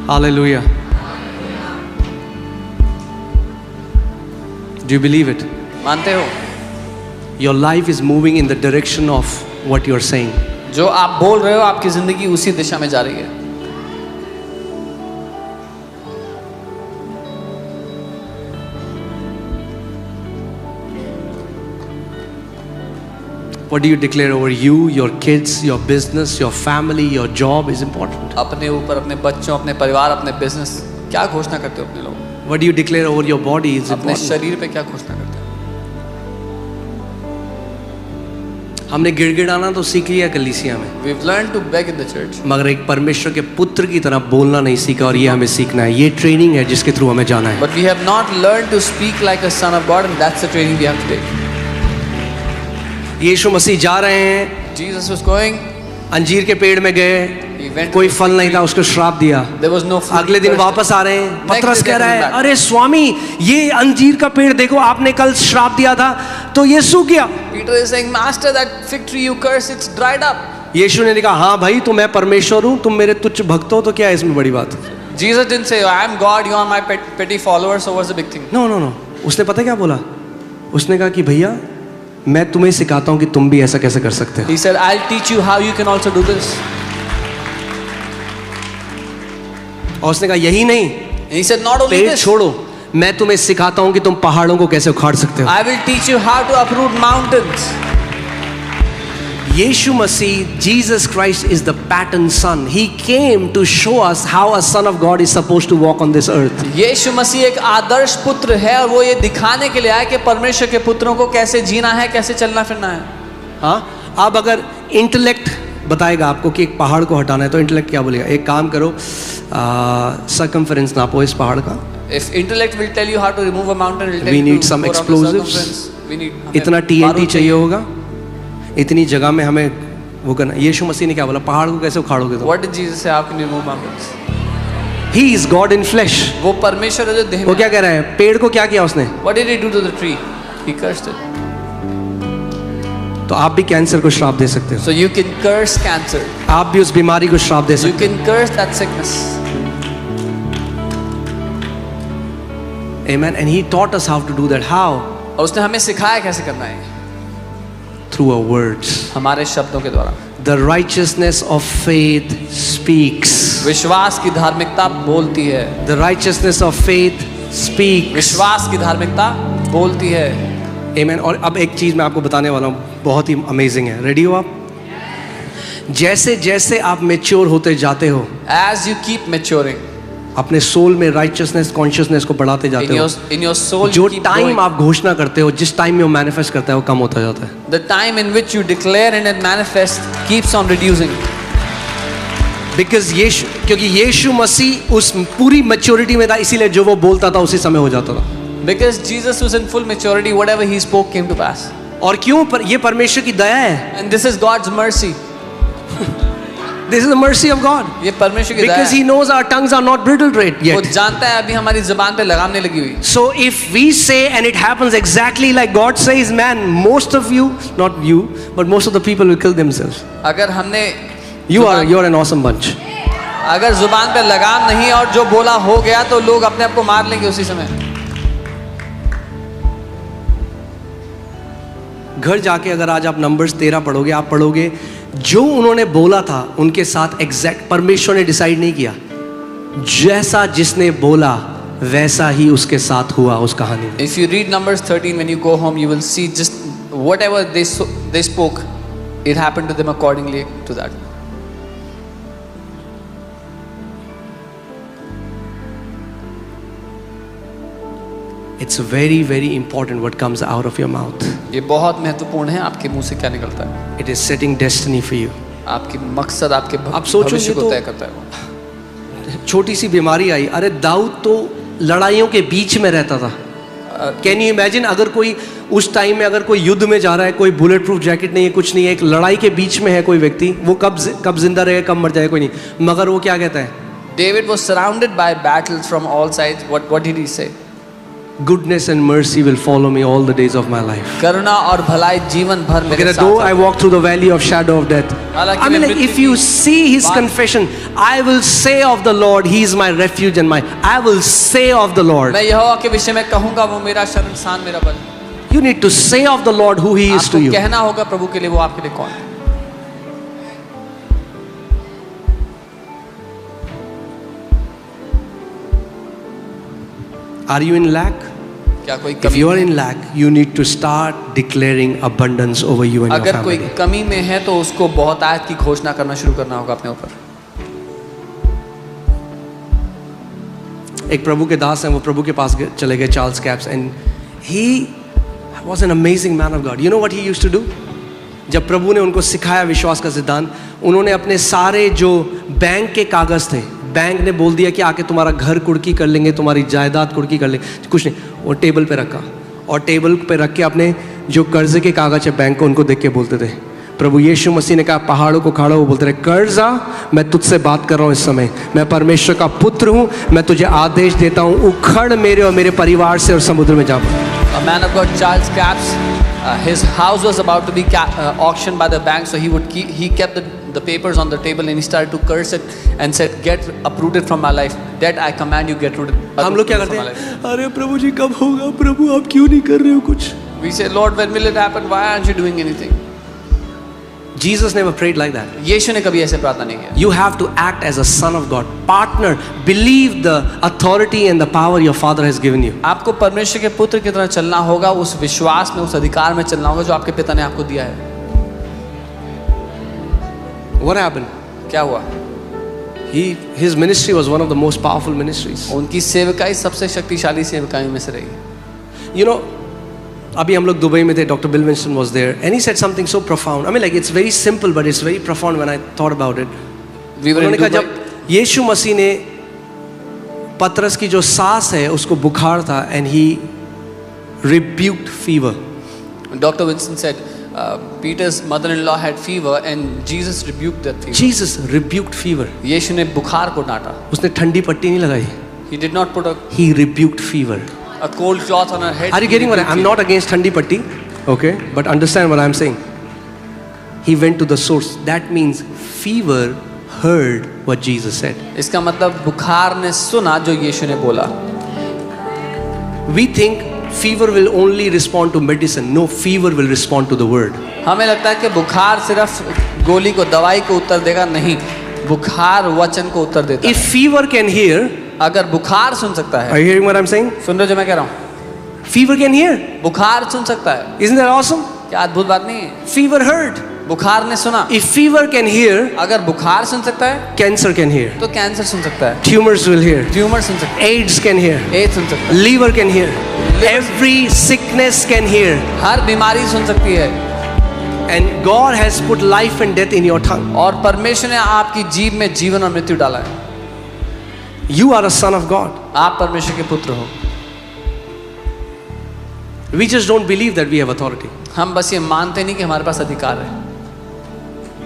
Hallelujah. Do you believe it? मानते हो? Your life is moving in the direction of what you're saying. जो आप बोल रहे हो आपकी जिंदगी उसी दिशा में जा रही है. What do you declare over you, your kids, your business, your family, your job is important. अपने ऊपर, अपने बच्चों, अपने परिवार, अपने बिजनेस, क्या घोषणा करते हो अपने लोग? What do you declare over your body is अपने important. शरीर पे क्या घोषणा करते हो? हमने गिड़गिड़ाना तो सीख लिया कलीसिया में, We've learned to beg in the church. मगर एक परमेश्वर के पुत्र की तरह बोलना नहीं सीखा, और ये हमें सीखना है. ये ट्रेनिंग है जिसके थ्रू हमें जाना है. But we have not learned to speak like a son of God, and that's the training we have to take. यीशु मसीह जा रहे हैं, Jesus was going. अंजीर के पेड़ में गए, He went. कोई फल नहीं था, उसको श्राप दिया. There was no fruit. अगले दिन वापस आ रहे हैं, पतरस कह रहा है, अरे स्वामी ये अंजीर का पेड़ देखो, आपने कल श्राप दिया था तो ये सूख गया. Peter is saying, Master, that fig tree you cursed, it's dried up. यीशु ने कहा, हाँ भाई, तो मैं परमेश्वर हूँ, तुम मेरे तुच्छ भक्त हो, तो क्या है इसमें बड़ी बात? Jesus didn't say, I am God, you are my petty followers, so what's the big thing? No no no, उसने पता क्या बोला? उसने कहा कि भैया मैं तुम्हें सिखाता हूँ कि तुम भी ऐसा कैसे कर सकते हो. He said, I'll teach you how you can also do this. और उसने कहा यही नहीं, And he said, not only पेड़ this, छोड़ो, मैं तुम्हें सिखाता हूँ कि तुम पहाड़ों को कैसे उखाड़ सकते हो. I will teach you how to uproot mountains. Yeshu Masih, Jesus Christ is the pattern son. He came to show us how a son of God is supposed to walk on this earth. यीशु मसीह एक आदर्श पुत्र है, और वो ये दिखाने के लिए आया कि परमेश्वर के पुत्रों को कैसे जीना है, कैसे चलना फिरना है. हाँ, अब अगर इंटेलेक्ट बताएगा आपको कि एक पहाड़ को हटाना है, तो इंटेलेक्ट क्या बोलेगा? एक काम करो, सर्कमफेरेंस नापो इस पहाड़ का. If intellect will tell you how to remove a mountain, it will tell We you need to some go around the explosives. circumference. We need इतना TNT चाहिए होगा, इतनी जगह में हमें वो करना. यीशु मसीह ने क्या बोला? पहाड़ को कैसे उखाड़ोगे तुम? What did Jesus say? How can you remove mountains? He is God in flesh. वो परमेश्वर है जो देह में. वो क्या कह रहा है? पेड़ को क्या किया उसने? What did he do to the tree? He cursed it. तो आप भी कैंसर को श्राप दे सकते हो. So you can curse cancer. आप भी उस बीमारी को श्राप दे You सकते can curse that sickness. हो. Amen. And he taught us how to do that. How? और उसने हमें सिखाया कैसे करना है. Through our words. हमारे शब्दों के द्वारा. The righteousness of faith speaks. विश्वास की धार्मिकता बोलती है. The righteousness of faith speaks. विश्वास की धार्मिकता बोलती है. Amen. और अब एक चीज मैं आपको बताने वाला हूँ, बहुत ही अमेजिंग है. रेडी हो आप? जैसे जैसे आप मैच्योर होते जाते हो, As you keep maturing, अपने सोल में राइचियसनेस, कॉन्शियसनेस को बढ़ाते जाते हो, in your soul, जो you keep टाइम growing. आप घोषणा करते हो, जिस टाइम में वो मैनिफेस्ट करता है, वो कम होता जाता है. The time in which you declare and it manifests keeps on reducing. Because यीशु, क्योंकि यीशु मसीह उस पूरी मैच्योरिटी में था, इसीलिए जो वो बोलता था उसी समय हो जाता था. Because Jesus was in full maturity, whatever he spoke came to pass. और क्यों? पर ये परमेश्वर की दया है. And this is God's mercy. This is the mercy of God. ये परमेश्वर की दया Because है. He knows our tongues are not brittle वो yet. जानता है अभी हमारी जुबान पे लगाम नहीं लगी हुई. So if we say and it happens exactly like God says, man, most of you, not you, but most of the people will kill themselves. अगर हमने You're an awesome bunch. अगर जुबान पे लगाम नहीं और जो बोला हो गया, तो लोग अपने आप को मार लेंगे उसी समय. घर जाके अगर आज आप नंबर्स 13 पढ़ोगे, आप पढ़ोगे जो उन्होंने बोला था उनके साथ एग्जैक्ट परमेश्वर ने डिसाइड नहीं किया, जैसा जिसने बोला वैसा ही उसके साथ हुआ उस कहानी में. If you read Numbers 13, when you go home, you will see just whatever they spoke, it happened to them accordingly to that. It's very very important what comes out of your mouth. ये बहुत महत्वपूर्ण है आपके मुंह से क्या निकलता है. It is setting destiny for you. आपकी मकसद आपके आप सोचो, भविष्य ये को तो तय करता है वो. छोटी सी बीमारी आई, अरे दाऊद तो लड़ाइयों के बीच में रहता था. Can you imagine? अगर कोई उस टाइम में अगर कोई युद्ध में जा रहा है, कोई बुलेट प्रूफ जैकेट नहीं है, कुछ नहीं है, एक लड़ाई के बीच में है कोई व्यक्ति, वो कब जिंदा रहेगा, कब मर जाएगा, कोई नहीं. मगर वो क्या कहता है? David was surrounded by battles from all sides. What did he say? goodness and mercy will follow me all the days of my life. करुणा और भलाई जीवन भर मेरे Okay, साथ though I है। walk through the valley of shadow of death. हालांकि I mean, मैं like, मृत्यु if you की see his confession, I will say of the Lord, he is my refuge and my. I will say of the Lord. मैं यहोवा के विषय में कहूंगा वो मेरा शरणस्थान मेरा बल। You need to say of the Lord who he is to आपको you. कहना होगा प्रभु के लिए वो आपके लिए कौन है। Are you in lack? क्या कोई If कमी you are है? in lack, you need to start declaring abundance over you and your अगर कोई family. कमी में है तो उसको बहुतायत की घोषणा करना शुरू करना होगा अपने ऊपर। एक प्रभु के दास हैं, वो प्रभु के पास चले गए, Charles Capps, and he was an amazing man of God. You know what he used to do? जब प्रभु ने उनको सिखाया विश्वास का सिद्धांत, उन्होंने अपने सारे जो बैंक के कागज थे, बैंक ने बोल दिया कि आके तुम्हारा घर कुर्की कर लेंगे, तुम्हारी जायदाद कुर्की कर लेंगे, कुछ नहीं, वो टेबल पे रखा और टेबल पे रख के अपने जो कर्जे के कागज है बैंक को, उनको देख के बोलते थे. प्रभु यीशु मसीह ने कहा पहाड़ों को खाड़ो, वो बोलते रहे कर्जा, मैं तुझसे बात कर रहा हूँ इस समय, मैं परमेश्वर का पुत्र हूँ, मैं तुझे आदेश देता हूँ, उखड़ मेरे और मेरे परिवार से और समुद्र में जा. A man of God, Charles Capps, his house was about to be auctioned by the bank, so he kept the papers on the table and he started to curse it and said, "Get uprooted from my life. That I command you, get rooted." हम लोग क्या करते हैं? अरे प्रभु जी कब होगा? प्रभु आप क्यों नहीं कर रहे हो कुछ? We say, Lord, when will it happen? Why aren't you doing anything? Jesus never prayed like that. यीशु ने कभी ऐसे प्रार्थना नहीं किया। You have to act as a son of God. Partner, believe the authority and the power your Father has given you. आपको परमेश्वर के पुत्र की तरह चलना होगा, उस विश्वास में, उस अधिकार में चलना होगा जो आपके पिता ने आपको दिया है। What happened? क्या हुआ? His ministry was one of the most powerful ministries. उनकी सेवकाई सबसे शक्तिशाली सेवकाइयों में से रही। You know, अभी हम लोग दुबई में थे, Dr. Bill Winston was there, and he said something so profound. I mean, like it's very simple, but it's very profound when I thought about it. उन्होंने कहा जब यीशु मसीह ने पतरस की जो सांस है उसको बुखार था, and he rebuked fever. Dr. Winston said, Peter's mother-in-law had fever, and Jesus rebuked that fever. Jesus rebuked fever. यीशु ने बुखार को डांटा। उसने ठंडी पट्टी नहीं लगाई. He did not put He rebuked fever. a cold cloth on her head. Are you getting what I'm not against ठंडी पट्टी, okay? But understand what I'm saying. He went to the source. That means fever heard what Jesus said. इसका मतलब बुखार ने सुना जो यीशु ने बोला। We think fever will only respond to medicine. No, fever will respond to the word. हमें लगता है कि बुखार सिर्फ गोली को, दवाई को उत्तर देगा, नहीं, बुखार वचन को उत्तर देता है। If fever can hear, अगर बुखार सुन सकता are है, you hearing what I'm saying? सुन रहे हो जो मैं कह रहा हूँ? Fever can hear. बुखार सुन सकता है। Isn't that awesome? क्या अद्भुत बात नहीं है? Fever heard. बुखार ने सुना। If fever can hear, अगर बुखार सुन सकता है cancer can hear. तो कैंसर सुन सकता है, Tumors will hear. ट्यूमर सुन सकता है, AIDS can hear. एड्स सुन सकता है, Liver can hear. Every sickness can hear. हर बीमारी सुन सकती है। And God has put life and death in your tongue. और परमेश्वर ने आपकी जीभ में जीवन और मृत्यु डाला है। You are a son of God. आप परमेश्वर के पुत्र हो। We just don't believe that we have authority. हम बस ये मानते नहीं कि हमारे पास अधिकार है।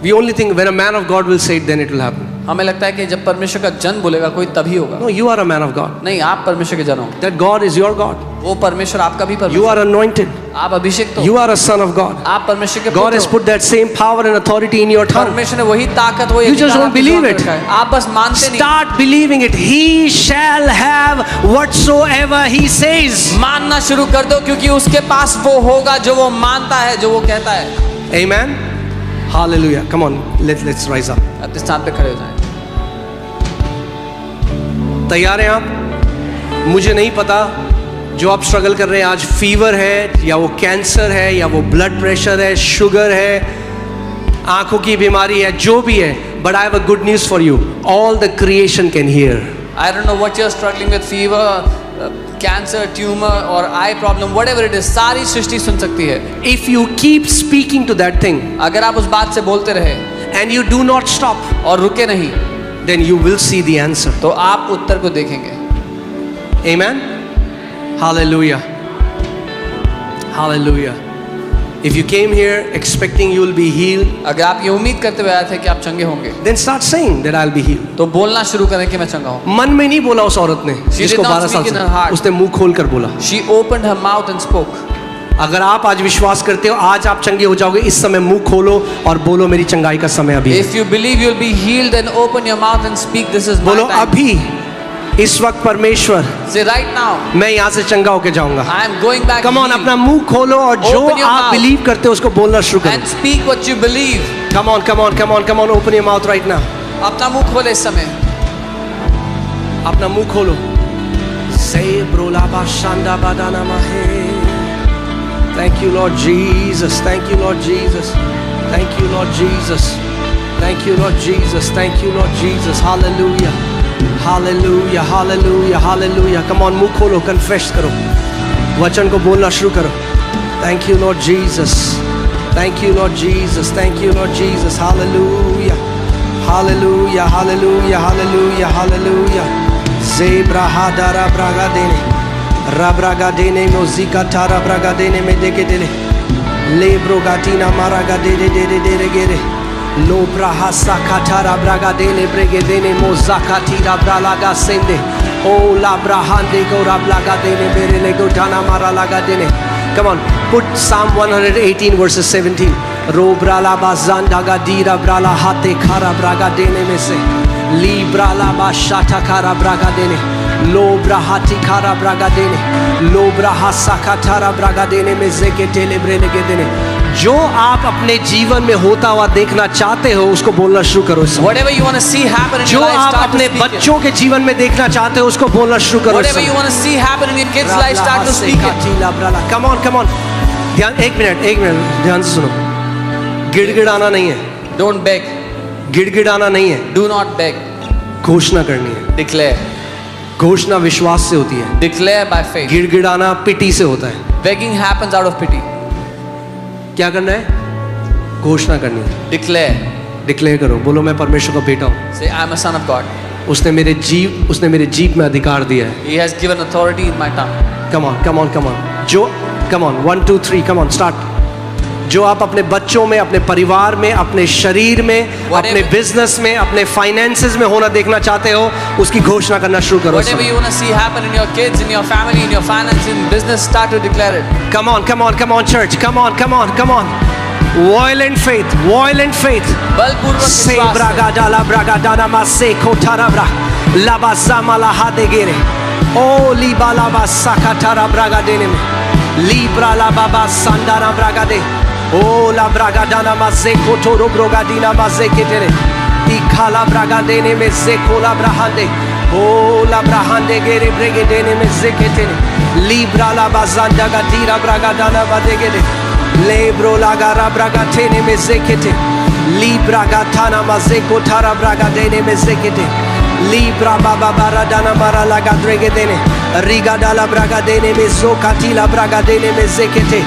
We only think when a man of God will say it, then it will happen. हमें लगता है कि जब परमेश्वर का जन बोलेगा कोई तभी होगा। No, you are a man of God. नहीं, आप परमेश्वर के जन हो। That God is your God. वो परमेश्वर आपका भी You परमेश्वर। are anointed. आप अभिषेक्त हो। You are a son of God. आप परमेश्वर के God पुत्र has हो। put that same power and authority in your tongue. परमेश्वर ने वही ताकत, वही You just अधिकार don't आपकी believe जुबान it. पे रखा है। आप बस मानते नहीं। Start believing it. He shall have whatsoever he says. मानना शुरू कर दो, क्योंकि उसके पास वो होगा जो वो मानता है, जो वो कहता है। Amen. Hallelujah. Come on, let's rise up. अपने स्थान पे खड़े हो जाएं। तैयार हैं आप? मुझे नहीं पता जो आप स्ट्रगल कर रहे हैं आज, फीवर है या वो कैंसर है या वो ब्लड प्रेशर है, शुगर है, आंखों की बीमारी है, जो भी है, but I have a good news for you. All the creation can hear. I don't know what you're struggling with, fever, cancer, tumor or eye problem, whatever it is, सारी सृष्टि सुन सकती है। If you keep speaking to that thing अगर आप उस बात से बोलते रहे and you do not stop, और रुके नहीं, then you will see the answer. तो आप उत्तर को देखेंगे। Amen. Hallelujah. Hallelujah. If you came here expecting you will be healed, अगर आप ये उम्मीद करते हुए आए थे कि आप चंगे होंगे, then start saying that I'll be healed. तो बोलना शुरू करें कि मैं चंगा हूँ। मन में नहीं बोला उस औरत ने, She जिसको did not 12 साल speak in her से, heart. उसने मुंह खोल कर बोला। She opened her mouth and spoke. अगर आप आज विश्वास करते हो आज आप चंगे हो जाओगे, इस समय मुंह खोलो और बोलो मेरी चंगाई का समय अभी है। If you believe you'll be healed, then open your mouth and speak. This is my बोलो time. अभी इस वक्त परमेश्वर Say right now, मैं यहाँ से चंगा होके जाऊंगा। I am going back. Come on, healed. अपना मुंह खोलो और जो Open your आप mouth. बिलीव करते हो उसको बोलना शुरू करो। And speak what you believe. Come on come on come on come on, open your mouth right now. अपना मुंह खोले इस समय। अपना मुंह खोलो। से ब्रोला बाशांदा बादाना माहे। Thank you Lord Jesus, thank you Lord Jesus, thank you Lord Jesus, thank you Lord Jesus, thank you Lord Jesus, hallelujah, hallelujah, hallelujah, hallelujah. Come on, मुंह खोलो, confess करो, वचन को बोलना शुरू करो। Thank you Lord Jesus, thank you Lord Jesus, thank you Lord Jesus, hallelujah, hallelujah, hallelujah, hallelujah, hallelujah. Zebra hadara braga dene. Rabraga dene mozika tara braga dene me deke dele lebro gatina maraga dede dede dede gere lo brahasa katara braga dele brege dene mozaka tira bralaga sende o la brahande go rablaga dene mere lego dana maralaga dene. Come on, put Psalm 118 verses 17. Ro brala bazanda gadira brala hate khara braga dene me se li brala bashata khara braga dene लोब्रा हाथी खारा Braga देने लोब्रा हासा खारा Braga देने में जेके टेले Brené के देने। जो आप अपने जीवन में होता हुआ देखना चाहते हो उसको बोलना शुरू करो। Whatever you want to see happen in जो your life, आप start to अपने speak it. बच्चों के जीवन में देखना चाहते हो उसको बोलना शुरू करो। Whatever you want to see happen in your kids' life, start to speak it. Come on, come on. ध्यान, एक मिनट ध्यान से सुनो। गिड़गिड़ाना नहीं है। Don't beg. गिड़गिड़ाना नहीं है। Do not beg. घोषणा करनी है। Declare. घोषणा विश्वास से होती है। Declare by faith. गिड़गिड़ाना पिटी से होता है। Begging happens out of pity. क्या करना है? घोषणा करनी है। Declare. डिक्लेयर करो, बोलो मैं परमेश्वर का बेटा हूँ। Say I am a son of God. उसने मेरे जीभ में अधिकार दिया है। He has given authority in my tongue. Come on, come on, come on. जो come on 1 2 3 come on start. जो आप अपने बच्चों में, अपने परिवार में, अपने शरीर में, अपने बिजनेस में, अपने फाइनेंसेस में होना देखना चाहते हो उसकी घोषणा करना शुरू करो। Whatever you want to see happen in your kids, in your family, in your finance, in business, start to declare it. Come on, come on, come on, church. Come on, come on, come on. Violent faith, violent faith. बलपूर्वक Se विश्वास से। braga dala braga dana mase kotarabra labazama la hadegere. Oh libala basakatara braga dene me. Libra la baba sandana braga de. Oh la braga dana maze kotoro braga dina maze ketere. Ikala braga dene me se kola brahande. Oh la brahande gere brege dene me se ketere. Libra la bazanda gadira braga dana badegere. Lebro la gara braga tene me se kete. Libra gatana maze kotara braga dene me se kete. Libra baba baradana mara la gadrege dene. Riga dala braga dene me zokatila braga dene me zekete.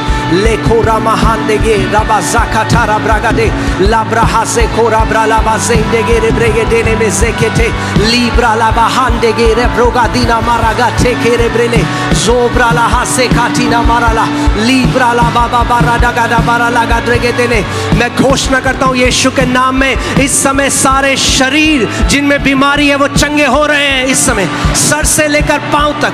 Le kora mahandege rabazaka tara braga de. Labra hase kora brala bazendege rebrege dene me zekete. Libra la bahandege rebroga dina maraga teke rebrele. Zobra la hase katina marala. Libra la baba baradaga da barala gadrege dene. मैं घोषणा करता हूँ यीशु के नाम में इस समय सारे शरीर जिनमें बीमारी है वो चंगे हो रहे हैं इस समय, सर से लेकर पांव तक।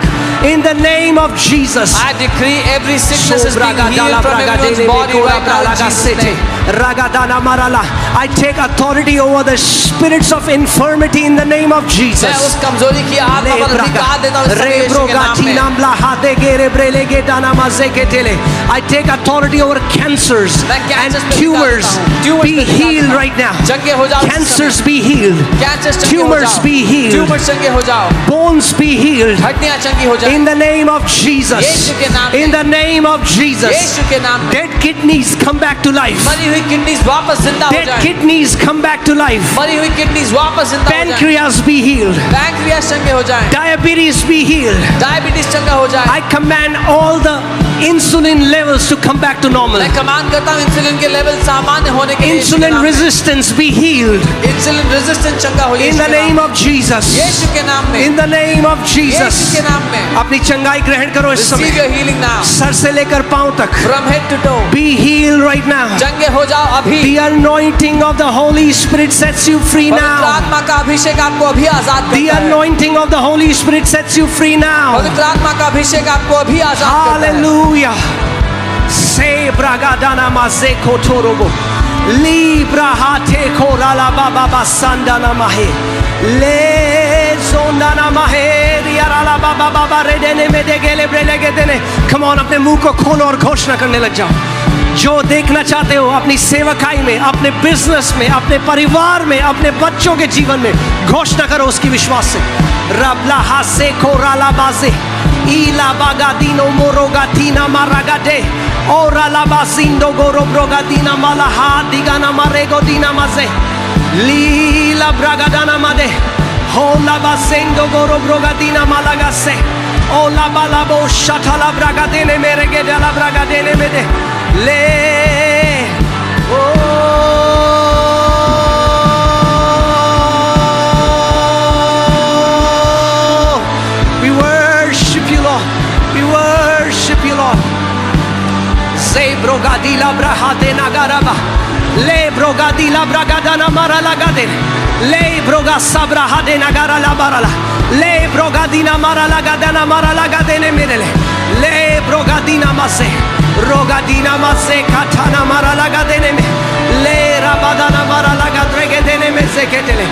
In the name of Jesus. I decree every sickness is being healed from everyone's body right now in Jesus' name. Ragadana marala. I take authority over the spirits of infirmity in the name of Jesus. मैं उस कमजोरी की आत्मा पर अधिकार देता हूँ इस समय यीशु के नाम में। I take authority over cancers and tumors. Be healed right now. Cancers be healed. Tumors be healed. Bones be healed. In the name of Jesus. In the name of Jesus. Dead kidneys come back to life. Dead kidneys come back to life. Pancreas be healed. Diabetes be healed. I command all the Insulin levels to come back to normal. मैं command करता हूँ insulin के level सामान्य होने के लिए। Insulin resistance be healed. Insulin resistance चंगा हो In the name of Jesus. यीशु के नाम में। In the name of Jesus. यीशु के नाम में। अपनी चंगाई ग्रहण करो इस Receive समय। your healing now. सर से लेकर पांव तक। From head to toe. Be healed right now. चंगे हो जाओ अभी। The anointing of the Holy Spirit sets you free पवित्र now. आत्मा का अभिषेक आपको अभी आजाद The करता है। anointing of the Holy Spirit sets you free now. पवित्र आत्मा का अभिषेक आपको अभी आजाद करता है। Hallelujah. Se bragadana maze kotorobo. Libra hate korala baba basandana mahe. Le zondana mahe riarala baba baba redene medegele brelegedene. Come on, अपने मुंह को खोलो और घोषणा करने लग जाओ। जो देखना चाहते हो अपनी सेवकाई में, अपने बिजनेस में, अपने परिवार में, अपने बच्चों के जीवन में, घोषणा करो उसकी विश्वास से। रबला हासे कोराला बाजे इला बागादीनो मोरोगातीना मारागाडे ओरा लाबासिंदो गोरो ब्रोगादीना मालाहा दिगाना मारेगो दीना माजे लीला ब्रागादाना मादे होला बासेंदो गोरो ब्रोगादीना मालागासे ओला बालाबो शाथाला ब्रागादेने मेरेगे डाला ब्रागादेने मेदे ले ओ we worship you Lord, we worship you Lord. Se brogadila brahate nagaraba le brogadila bragadana maralagade le broga sabrahade nagara la barala le brogadina maralagadana maralagadene mirele le brogadina mase rogadina mase katana maralagadene me le rabadana maralagadregedene me seketele.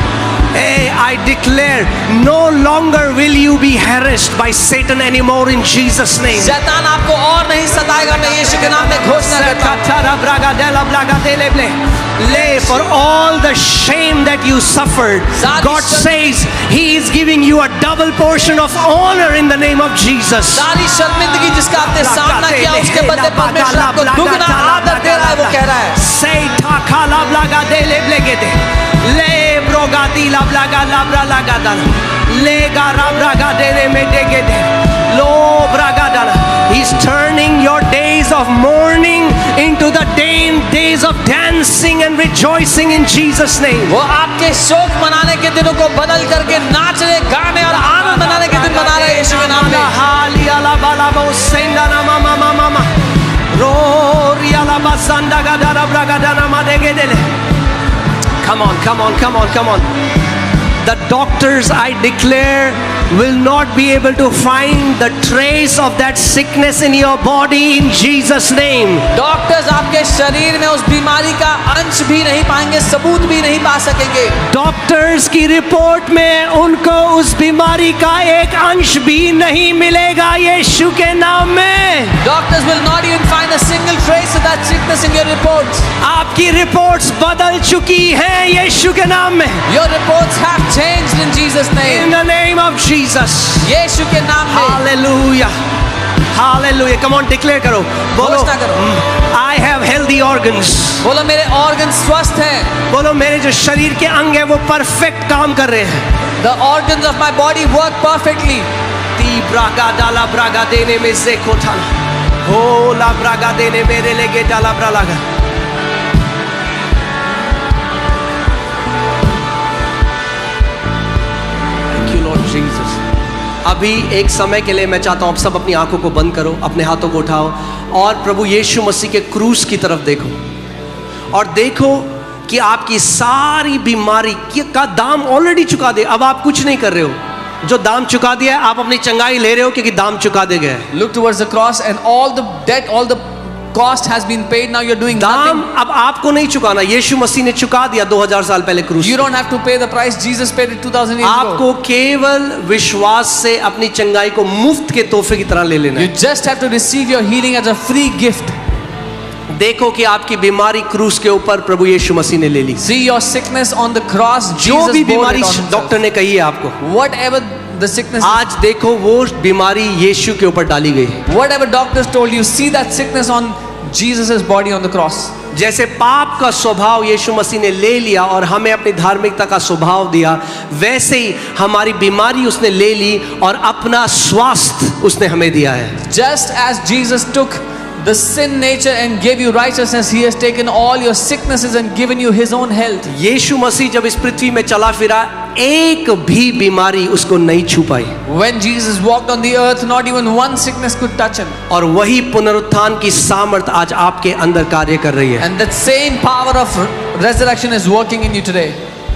Hey, I declare, no longer will you be harassed by Satan anymore in Jesus' name. शैतान आपको और नहीं सताएगा। मैं यीशु के नाम में घोषणा करता हूँ। For all the shame that you suffered, God says He is giving you a double portion of honor in the name of Jesus. सारी शर्मिंदगी जिसका आपने सामना किया उसके बदले परमेश्वर आपको दुगना आदर दे रहा है। वो कह रहा है Say takala blaga dele blegede le brogadi la blaga labra lagada le gara braga dele medegede lo bragadana. He's turning your days of mourning into the days of dancing and rejoicing in Jesus' name. वो आपके शोक मनाने के दिनों को बदल करके नाचने गाने और आनंद मनाने के दिन मना रहे हैं यीशु के नाम में। हालिया la balabo sendana mama mama roria la basanda gadara bragadana madegedele. Come on, come on, come on, come on. The doctors, I declare, will not be able to find the trace of that sickness in your body in Jesus' name. Doctors आपके शरीर में उस बीमारी का अंश भी नहीं पाएंगे, सबूत भी नहीं पा सकेंगे। डॉक्टर्स की रिपोर्ट में उनको उस बीमारी का एक अंश भी नहीं मिलेगा यीशु के नाम में। Doctors will not even find a single trace of that sickness in your reports. आपकी रिपोर्ट्स बदल चुकी हैं यीशु के नाम में। Your reports have changed in Jesus' name. In the name of Jesus. यीशु के नाम में। Hallelujah. Hallelujah. Come on, declare करो। बोलो। घोषणा करो। I have healthy organs. बोलो मेरे organs स्वस्थ हैं। बोलो मेरे जो शरीर के अंग हैं वो परफेक्ट काम कर रहे हैं। The organs of my body work perfectly. ती ब्रागा डाला ब्रागा देने में से कोठाना। हो ला ब्रागा देने मेरे लेगे डाला Braga. Thank you Lord Jesus. अभी एक समय के लिए मैं चाहता हूं आप सब अपनी आंखों को बंद करो, अपने हाथों को उठाओ और प्रभु यीशु मसीह के क्रूस की तरफ देखो और देखो कि आपकी सारी बीमारी का दाम ऑलरेडी चुका दे। अब आप कुछ नहीं कर रहे हो, जो दाम चुका दिया है आप अपनी चंगाई ले रहे हो क्योंकि दाम चुका दे गया है। Look towards the cross and all the debt, all the cost has been paid. Now you're doing दाम nothing. अब आपको नहीं चुकाना, यीशु मसीह ने चुका दिया 2000 साल पहले क्रूस। You don't have to pay the price. Jesus paid it 2000 years ago. आपको केवल विश्वास से अपनी चंगाई को मुफ्त के तोहफे की तरह ले लेना You है। just have to receive your healing as a free gift. देखो कि आपकी बीमारी क्रूस के ऊपर प्रभु यीशु मसीह ने ले ली। See your sickness on the cross. जो Jesus भी bore बीमारी it on himself. डॉक्टर ने कही है आपको, Whatever the sickness, आज देखो वो बीमारी यीशु के ऊपर डाली गई है। whatever doctors told you, see that sickness on Jesus' body on the cross. जैसे पाप का स्वभाव यीशु मसीह ने ले लिया और हमें अपनी धार्मिकता का स्वभाव दिया, वैसे ही हमारी बीमारी उसने ले ली और अपना स्वास्थ्य उसने हमें दिया है। Just as Jesus took the sin nature and gave you righteousness, he has taken all your sicknesses and given you his own health. यीशु मसीह जब इस पृथ्वी में चला फिरा, एक भी बीमारी उसको नहीं छू पाई। When Jesus walked on the earth, not even one sickness could touch him. और वही पुनरुत्थान की सामर्थ आज आपके अंदर कार्य कर रही है। And that same power of resurrection is working in you today.